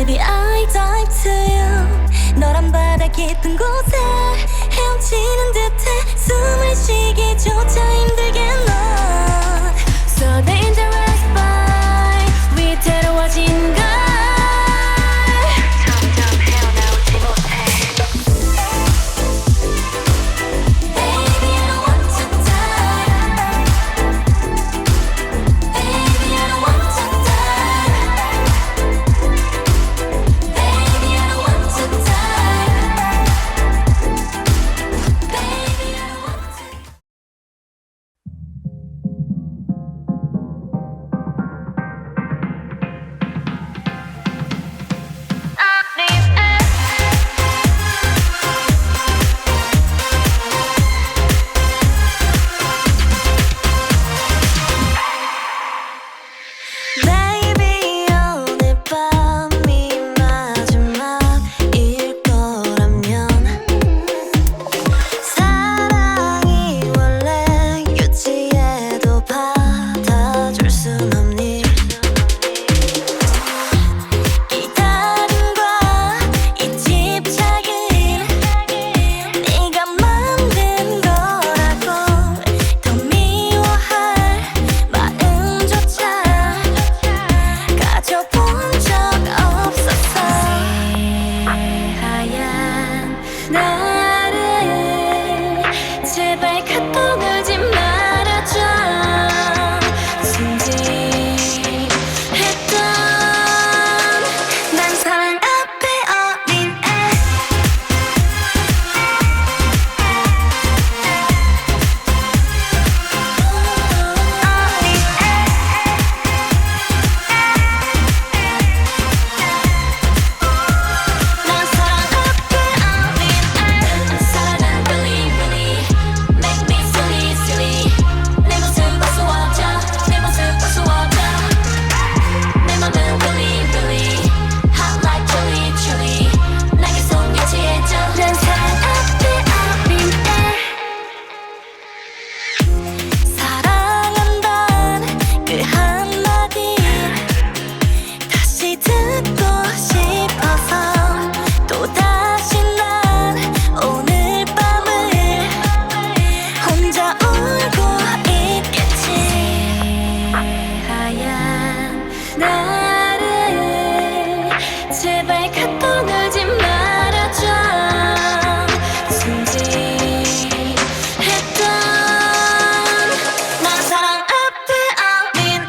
Baby I dive to you 너란 바다 깊은 곳에 헤엄치는 듯해 숨을 쉬기조차 힘들게 넌 So dangerous boy 위태로워진 걸 점점 헤어나오지 못해 Baby I don't want to die Baby I don't want to die Baby I don't want to die Baby I don't want to Baby 오늘 밤이 마지막일 거라면 사랑이 원래 유치해도 받아줄 순 없니 기다림과 이 집착은 네가 만든 거라고 더 미워할 마음조차 가져본 적 없었어 새하얀 나를 제발 가둬두지 말아줘 순진했던 난 사랑 앞에 어린 애 난 사랑 앞에 어린 애 사랑 really really make me silly silly 내 모습 어수워져 내 모습 어수워져 내 맘은 really really hot like chili chili 나 계속 미치해져 난 사랑 앞에 어린 애 사랑한단 그 한마디 다시 듣고 싶어서 또다시 난 오늘 밤을 혼자 울고 있겠지 하얀 나를 제발 가둬두지 말아줘 순진했던 난 사랑 앞에 어린 애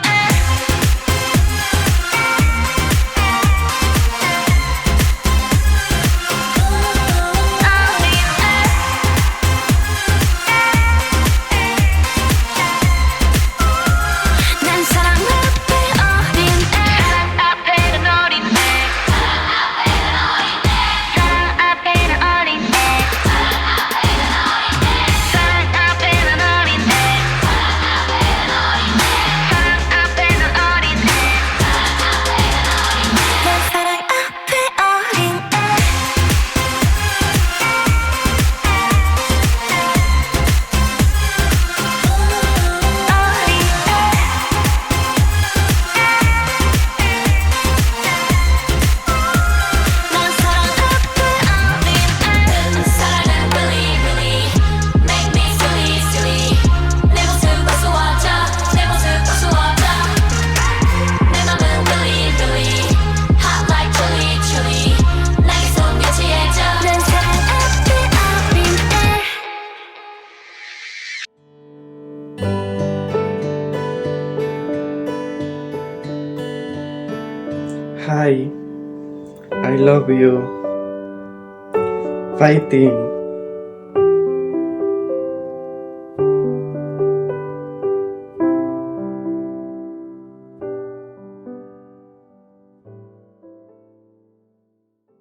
난 사랑 앞에 어린 애 사랑 앞에는 어린 애 사랑 앞에는 어린 애 사랑 앞에는 어린 애 사랑 앞에는 어린 애 난 사랑 앞에 어린 애 난 사랑 앞에 어린 애 사랑은 really really make me silly silly 내 모습 어수워져 내 모습 어수워져 내 맘은 really really hot like chili chili 나 계속 미치해져 난 사랑 앞에 어린 애 Hi, I love you. Fighting.